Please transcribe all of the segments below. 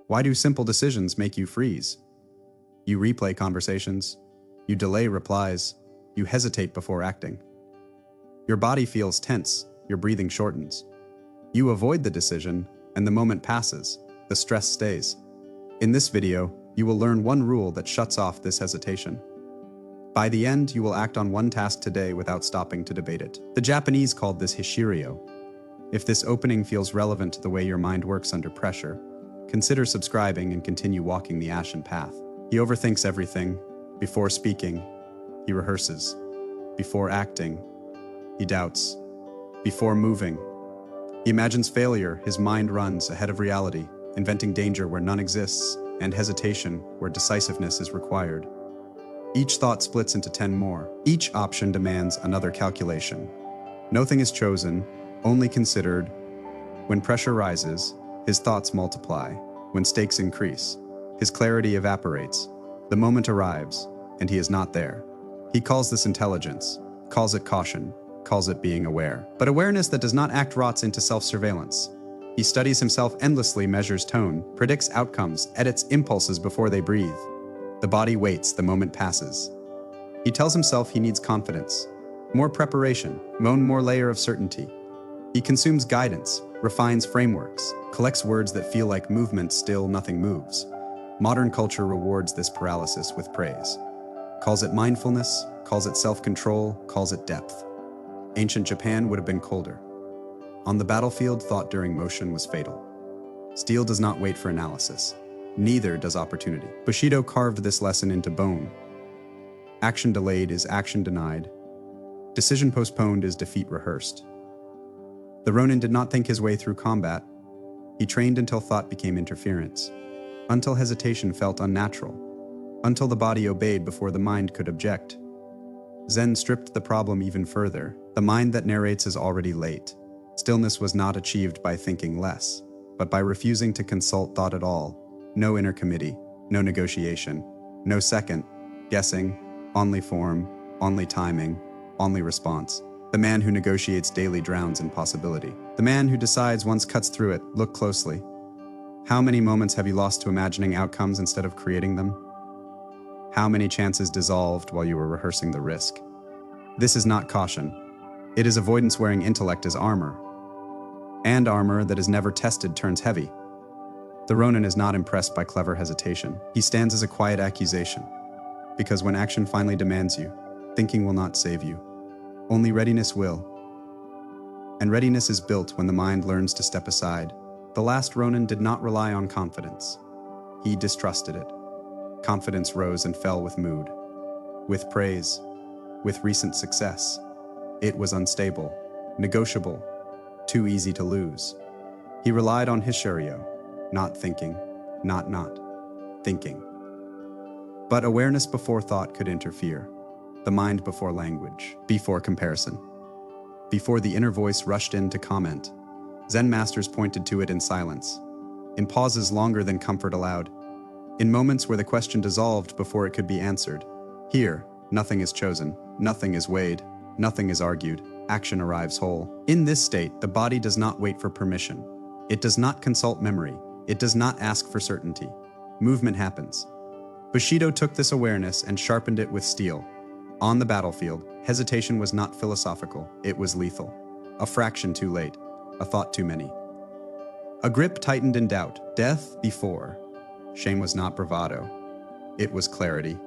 Why do simple decisions make you freeze? You replay conversations. You delay replies. You hesitate before acting. Your body feels tense. Your breathing shortens. You avoid the decision, and the moment passes. The stress stays. In this video, you will learn one rule that shuts off this hesitation. By the end, you will act on one task today without stopping to debate it. The Japanese called this Hishiryo. If this opening feels relevant to the way your mind works under pressure, consider subscribing and continue walking the Ashen Path. He overthinks everything. Before speaking, he rehearses. Before acting, he doubts. Before moving, he imagines failure. His mind runs ahead of reality, inventing danger where none exists, and hesitation where decisiveness is required. Each thought splits into 10 more. Each option demands another calculation. Nothing is chosen, only considered. When pressure rises, his thoughts multiply. When stakes increase, his clarity evaporates. The moment arrives, and he is not there. He calls this intelligence, calls it caution, calls it being aware. But awareness that does not act rots into self-surveillance. He studies himself endlessly, measures tone, predicts outcomes, edits impulses before they breathe. The body waits, the moment passes. He tells himself he needs confidence, more preparation, one more layer of certainty. He consumes guidance, refines frameworks, collects words that feel like movement, still nothing moves. Modern culture rewards this paralysis with praise. Calls it mindfulness, calls it self-control, calls it depth. Ancient Japan would have been colder. On the battlefield, thought during motion was fatal. Steel does not wait for analysis. Neither does opportunity. Bushido carved this lesson into bone. Action delayed is action denied. Decision postponed is defeat rehearsed. The Ronin did not think his way through combat. He trained until thought became interference, until hesitation felt unnatural, until the body obeyed before the mind could object. Zen stripped the problem even further. The mind that narrates is already late. Stillness was not achieved by thinking less, but by refusing to consult thought at all. No inner committee, no negotiation, no second, guessing, only form, only timing, only response. The man who negotiates daily drowns in possibility. The man who decides once cuts through it. Look closely. How many moments have you lost to imagining outcomes instead of creating them? How many chances dissolved while you were rehearsing the risk? This is not caution. It is avoidance wearing intellect as armor. And armor that is never tested turns heavy. The Ronin is not impressed by clever hesitation. He stands as a quiet accusation. Because when action finally demands you, thinking will not save you. Only readiness will. And readiness is built when the mind learns to step aside. The last Ronin did not rely on confidence. He distrusted it. Confidence rose and fell with mood, with praise, with recent success. It was unstable, negotiable, too easy to lose. He relied on Hishiryo. Not thinking, not thinking. But awareness before thought could interfere. The mind before language, before comparison. Before the inner voice rushed in to comment, Zen masters pointed to it in silence, in pauses longer than comfort allowed, in moments where the question dissolved before it could be answered. Here, nothing is chosen, nothing is weighed, nothing is argued, action arrives whole. In this state, the body does not wait for permission. It does not consult memory. It does not ask for certainty. Movement happens. Bushido took this awareness and sharpened it with steel. On the battlefield, hesitation was not philosophical, it was lethal. A fraction too late, a thought too many. A grip tightened in doubt, death before. Shame was not bravado, it was clarity.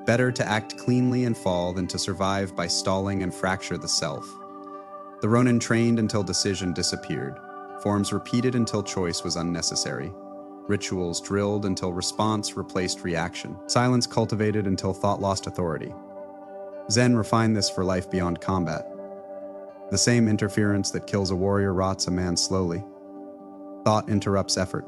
Better to act cleanly and fall than to survive by stalling and fracture the self. The Ronin trained until decision disappeared. Forms repeated until choice was unnecessary. Rituals drilled until response replaced reaction. Silence cultivated until thought lost authority. Zen refined this for life beyond combat. The same interference that kills a warrior rots a man slowly. Thought interrupts effort.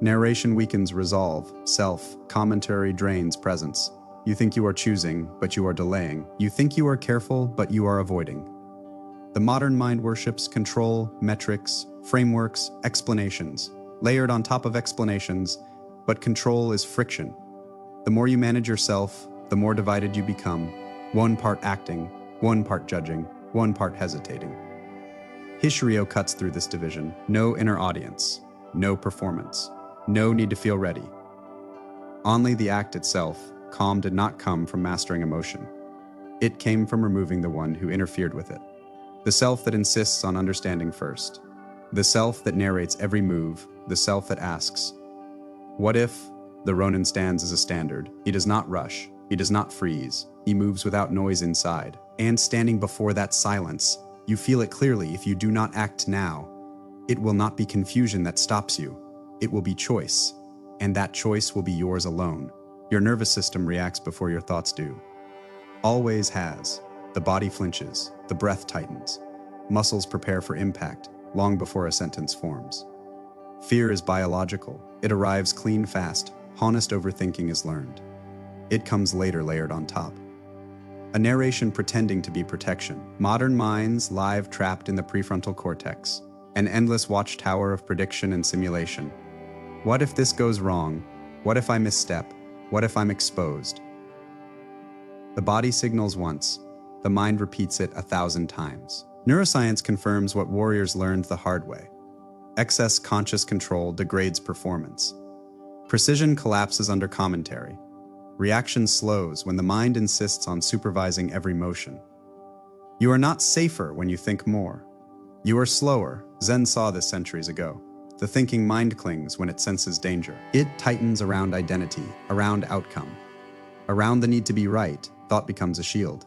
Narration weakens resolve. Self-commentary drains presence. You think you are choosing, but you are delaying. You think you are careful, but you are avoiding. The modern mind worships control, metrics, frameworks, explanations, layered on top of explanations, but control is friction. The more you manage yourself, the more divided you become, one part acting, one part judging, one part hesitating. Hishiryo cuts through this division. No inner audience, no performance, No need to feel ready. Only the act itself, calm, did not come from mastering emotion. It came from removing the one who interfered with it. The self that insists on understanding first. The self that narrates every move. The self that asks, what if? The Ronin stands as a standard. He does not rush. He does not freeze. He moves without noise inside. And standing before that silence, you feel it clearly. If you do not act now, it will not be confusion that stops you. It will be choice. And that choice will be yours alone. Your nervous system reacts before your thoughts do. Always has. The body flinches. The breath tightens. Muscles prepare for impact long before a sentence forms. Fear is biological. It arrives clean fast. Honest overthinking is learned. It comes later, layered on top. A narration pretending to be protection. Modern minds live trapped in the prefrontal cortex. An endless watchtower of prediction and simulation. What if this goes wrong? What if I misstep? What if I'm exposed? The body signals once. The mind repeats it 1,000 times. Neuroscience confirms what warriors learned the hard way. Excess conscious control degrades performance. Precision collapses under commentary. Reaction slows when the mind insists on supervising every motion. You are not safer when you think more. You are slower. Zen saw this centuries ago. The thinking mind clings when it senses danger. It tightens around identity, around outcome. Around the need to be right, thought becomes a shield.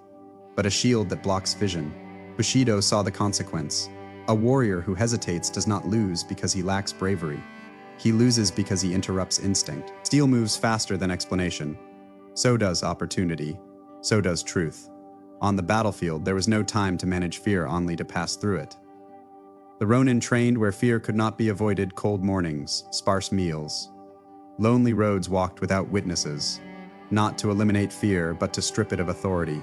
But a shield that blocks vision. Bushido saw the consequence. A warrior who hesitates does not lose because he lacks bravery. He loses because he interrupts instinct. Steel moves faster than explanation. So does opportunity. So does truth. On the battlefield, there was no time to manage fear, only to pass through it. The Ronin trained where fear could not be avoided: cold mornings, sparse meals. Lonely roads walked without witnesses. Not to eliminate fear, but to strip it of authority.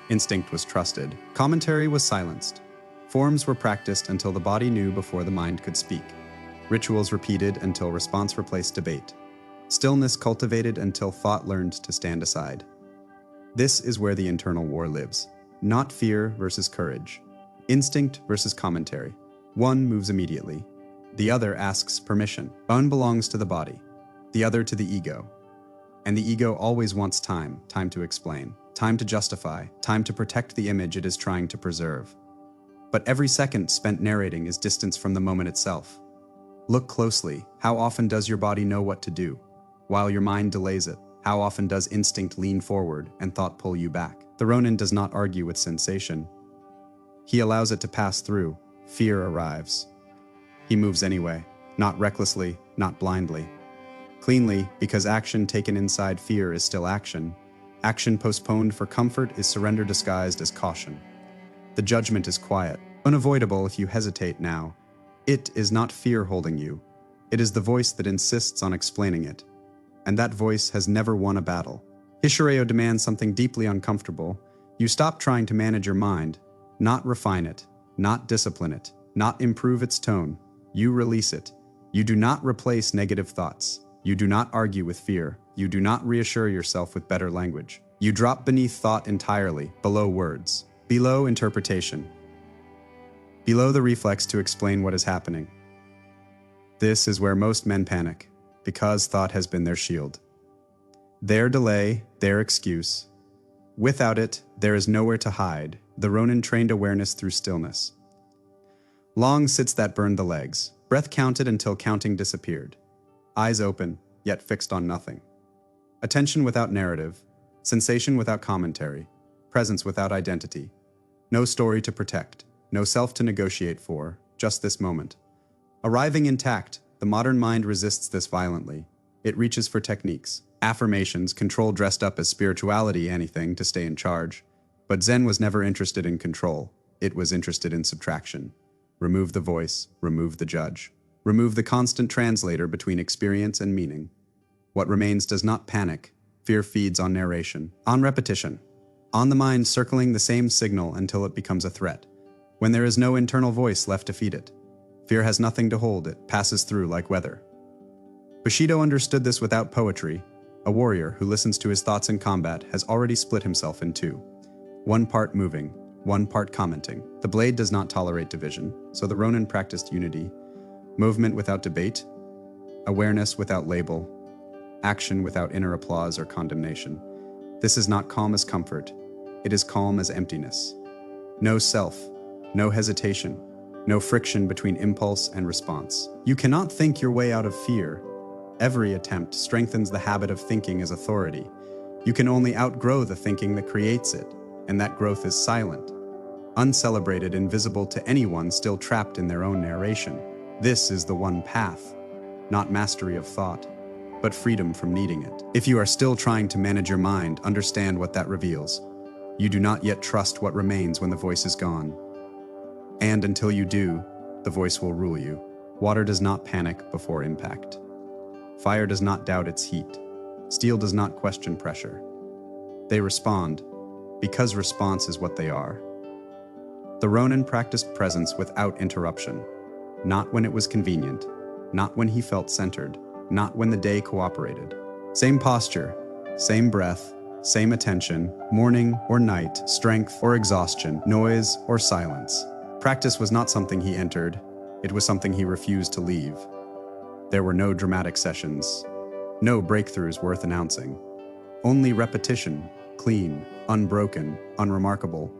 Instinct was trusted. Commentary was silenced. Forms were practiced until the body knew before the mind could speak. Rituals repeated until response replaced debate. Stillness cultivated until thought learned to stand aside. This is where the internal war lives. Not fear versus courage. Instinct versus commentary. One moves immediately. The other asks permission. One belongs to the body. The other to the ego. And the ego always wants time to explain, time to justify, time to protect the image it is trying to preserve. But every second spent narrating is distance from the moment itself. Look closely. How often does your body know what to do, while your mind delays it? How often does instinct lean forward and thought pull you back? The Ronin does not argue with sensation. He allows it to pass through. Fear arrives. He moves anyway, not recklessly, not blindly. Cleanly, because action taken inside fear is still action. Action postponed for comfort is surrender disguised as caution. The judgment is quiet, unavoidable if you hesitate now. It is not fear holding you. It is the voice that insists on explaining it. And that voice has never won a battle. Hishiryo demands something deeply uncomfortable. You stop trying to manage your mind, not refine it, not discipline it, not improve its tone. You release it. You do not replace negative thoughts. You do not argue with fear. You do not reassure yourself with better language. You drop beneath thought entirely, below words, below interpretation, below the reflex to explain what is happening. This is where most men panic, because thought has been their shield. Their delay, their excuse. Without it, there is nowhere to hide. The Ronin trained awareness through stillness. Long sits that burned the legs. Breath counted until counting disappeared. Eyes open, yet fixed on nothing. Attention without narrative. Sensation without commentary. Presence without identity. No story to protect. No self to negotiate for. Just this moment. Arriving intact, the modern mind resists this violently. It reaches for techniques, affirmations, control dressed up as spirituality, anything to stay in charge. But Zen was never interested in control. It was interested in subtraction. Remove the voice, remove the judge. Remove the constant translator between experience and meaning. What remains does not panic. Fear feeds on narration, on repetition, on the mind circling the same signal until it becomes a threat. When there is no internal voice left to feed it, fear has nothing to hold, it passes through like weather. Bushido understood this without poetry. A warrior who listens to his thoughts in combat has already split himself in two. One part moving, one part commenting. The blade does not tolerate division, so the Ronin practiced unity. Movement without debate. Awareness without label. Action without inner applause or condemnation. This is not calm as comfort. It is calm as emptiness. No self, no hesitation, no friction between impulse and response. You cannot think your way out of fear. Every attempt strengthens the habit of thinking as authority. You can only outgrow the thinking that creates it, and that growth is silent, uncelebrated, invisible to anyone still trapped in their own narration. This is the one path, not mastery of thought, but freedom from needing it. If you are still trying to manage your mind, understand what that reveals. You do not yet trust what remains when the voice is gone. And until you do, the voice will rule you. Water does not panic before impact. Fire does not doubt its heat. Steel does not question pressure. They respond, because response is what they are. The Ronin practiced presence without interruption, not when it was convenient, not when he felt centered, not when the day cooperated. Same posture, same breath, same attention, morning or night, strength or exhaustion, noise or silence. Practice was not something he entered, it was something he refused to leave. There were no dramatic sessions, no breakthroughs worth announcing. Only repetition, clean, unbroken, unremarkable.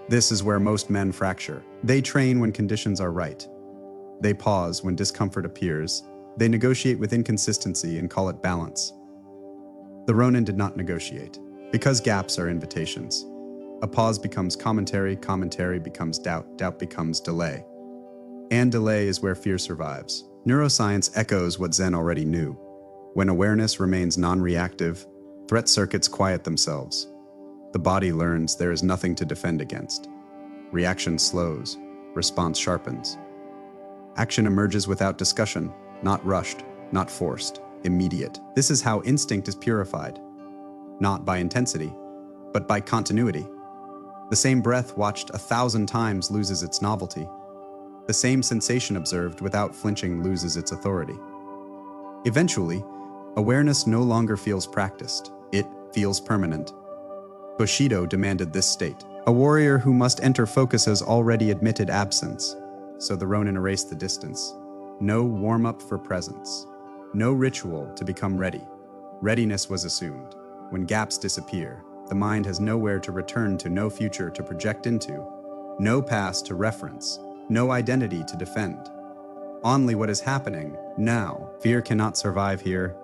This is where most men fracture. They train when conditions are right. They pause when discomfort appears. They negotiate with inconsistency and call it balance. The Ronin did not negotiate, because gaps are invitations. A pause becomes commentary, commentary becomes doubt, doubt becomes delay. And delay is where fear survives. Neuroscience echoes what Zen already knew. When awareness remains non-reactive, threat circuits quiet themselves. The body learns there is nothing to defend against. Reaction slows, response sharpens. Action emerges without discussion, not rushed, not forced, immediate. This is how instinct is purified. Not by intensity, but by continuity. The same breath watched 1,000 times loses its novelty. The same sensation observed without flinching loses its authority. Eventually, awareness no longer feels practiced. It feels permanent. Bushido demanded this state. A warrior who must enter focus has already admitted absence, so the Ronin erased the distance. No warm-up for presence. No ritual to become ready. Readiness was assumed. When gaps disappear, the mind has nowhere to return to, no future to project into, no past to reference, no identity to defend. Only what is happening now. Fear cannot survive here.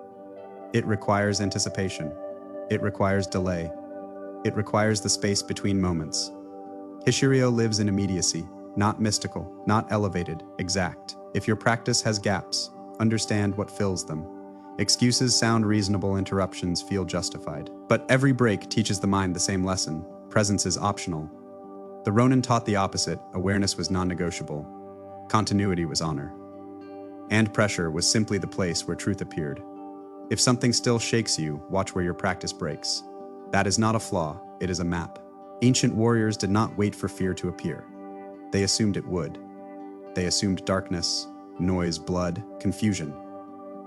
It requires anticipation. It requires delay. It requires the space between moments. Hishiryo lives in immediacy, not mystical, not elevated, exact. If your practice has gaps, understand what fills them. Excuses sound reasonable, interruptions feel justified. But every break teaches the mind the same lesson. Presence is optional. The Ronin taught the opposite. Awareness was non-negotiable. Continuity was honor. And pressure was simply the place where truth appeared. If something still shakes you, watch where your practice breaks. That is not a flaw, it is a map. Ancient warriors did not wait for fear to appear. They assumed it would. They assumed darkness, noise, blood, confusion.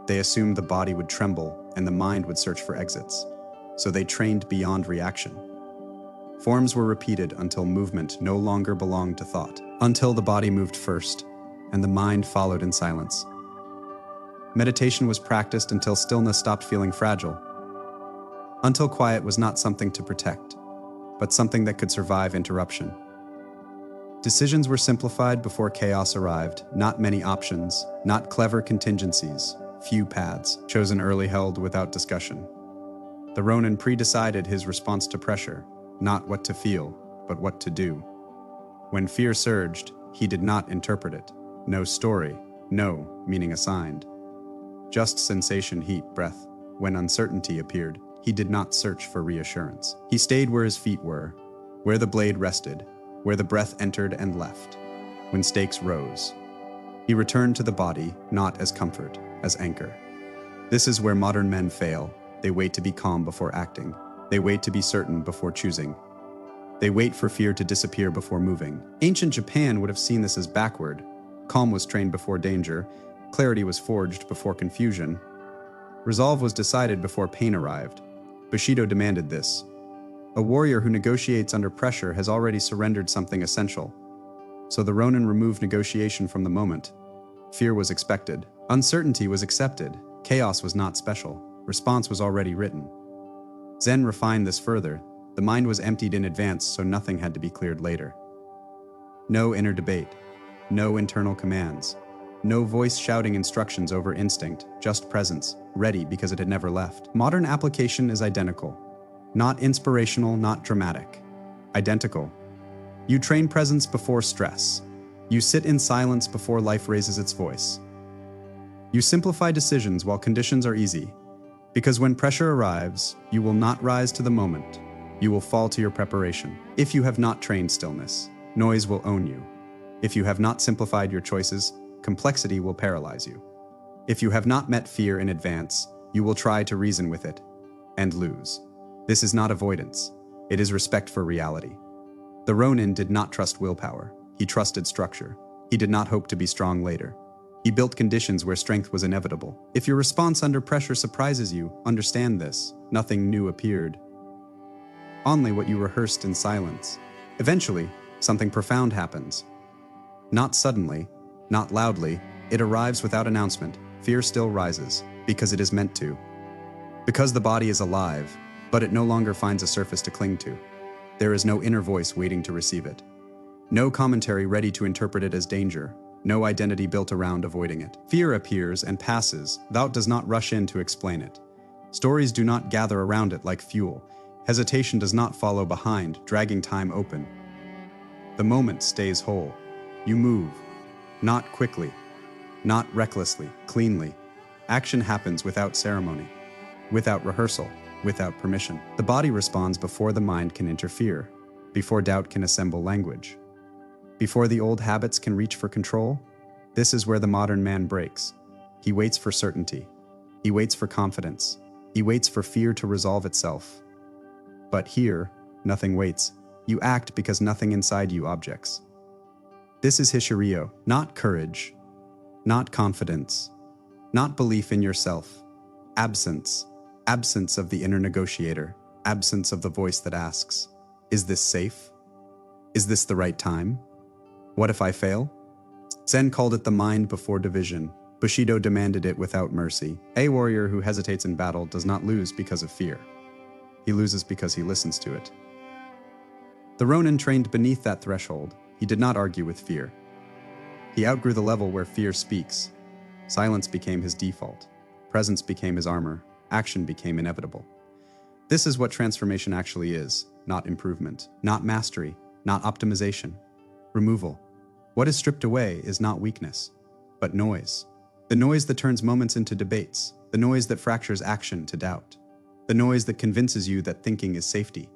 They assumed the body would tremble and the mind would search for exits. So they trained beyond reaction. Forms were repeated until movement no longer belonged to thought, until the body moved first and the mind followed in silence. Meditation was practiced until stillness stopped feeling fragile, until quiet was not something to protect, but something that could survive interruption. Decisions were simplified before chaos arrived, not many options, not clever contingencies, few paths, chosen early, held without discussion. The Ronin pre-decided his response to pressure, not what to feel, but what to do. When fear surged, he did not interpret it. No story, no meaning assigned. Just sensation, heat, breath. When uncertainty appeared, he did not search for reassurance. He stayed where his feet were, where the blade rested, where the breath entered and left. When stakes rose, he returned to the body, not as comfort, as anchor. This is where modern men fail. They wait to be calm before acting. They wait to be certain before choosing. They wait for fear to disappear before moving. Ancient Japan would have seen this as backward. Calm was trained before danger. Clarity was forged before confusion. Resolve was decided before pain arrived. Bushido demanded this. A warrior who negotiates under pressure has already surrendered something essential. So the Ronin removed negotiation from the moment. Fear was expected, Uncertainty was accepted. Chaos was not special. Response was already written. Zen refined this further. The mind was emptied in advance, so nothing had to be cleared later. No inner debate. No internal commands. No voice shouting instructions over instinct, just presence, ready because it had never left. Modern application is identical. Not inspirational, not dramatic. Identical. You train presence before stress. You sit in silence before life raises its voice. You simplify decisions while conditions are easy, because when pressure arrives, you will not rise to the moment. You will fall to your preparation. If you have not trained stillness, noise will own you. If you have not simplified your choices, complexity will paralyze you. If you have not met fear in advance, you will try to reason with it and lose. This is not avoidance. It is respect for reality. The Ronin did not trust willpower. He trusted structure. He did not hope to be strong later. He built conditions where strength was inevitable. If your response under pressure surprises you, understand this. Nothing new appeared. Only what you rehearsed in silence. Eventually, something profound happens. Not suddenly, not loudly, it arrives without announcement. Fear still rises, because it is meant to. Because the body is alive, but it no longer finds a surface to cling to. There is no inner voice waiting to receive it. No commentary ready to interpret it as danger. No identity built around avoiding it. Fear appears and passes. Doubt does not rush in to explain it. Stories do not gather around it like fuel. Hesitation does not follow behind, dragging time open. The moment stays whole. You move. Not quickly. Not recklessly, cleanly. Action happens without ceremony. Without rehearsal. Without permission. The body responds before the mind can interfere. Before doubt can assemble language. Before the old habits can reach for control. This is where the modern man breaks. He waits for certainty. He waits for confidence. He waits for fear to resolve itself. But here, nothing waits. You act because nothing inside you objects. This is Hishiryo, not courage, not confidence, not belief in yourself. Absence. Absence of the inner negotiator. Absence of the voice that asks, is this safe? Is this the right time? What if I fail? Zen called it the mind before division. Bushido demanded it without mercy. A warrior who hesitates in battle does not lose because of fear. He loses because he listens to it. The Ronin trained beneath that threshold. He did not argue with fear. He outgrew the level where fear speaks. Silence became his default. Presence became his armor. Action became inevitable. This is what transformation actually is, not improvement, not mastery, not optimization. Removal. What is stripped away is not weakness, but noise. The noise that turns moments into debates, the noise that fractures action to doubt, the noise that convinces you that thinking is safety.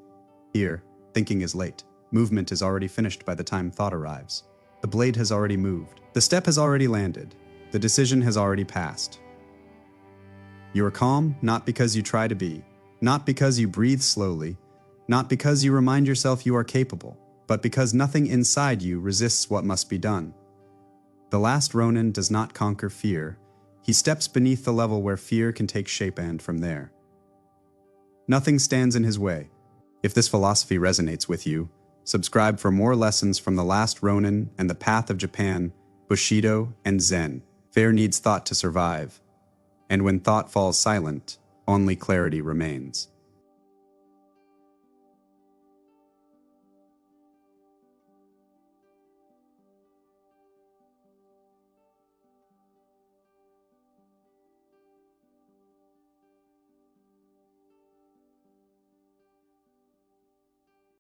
Here, thinking is late. Movement is already finished by the time thought arrives. The blade has already moved. The step has already landed. The decision has already passed. You are calm not because you try to be, not because you breathe slowly, not because you remind yourself you are capable, but because nothing inside you resists what must be done. The last Ronin does not conquer fear. He steps beneath the level where fear can take shape, and from there, nothing stands in his way. If this philosophy resonates with you, subscribe for more lessons from the Last Ronin and the Path of Japan, Bushido, and Zen. Fear needs thought to survive. And when thought falls silent, only clarity remains.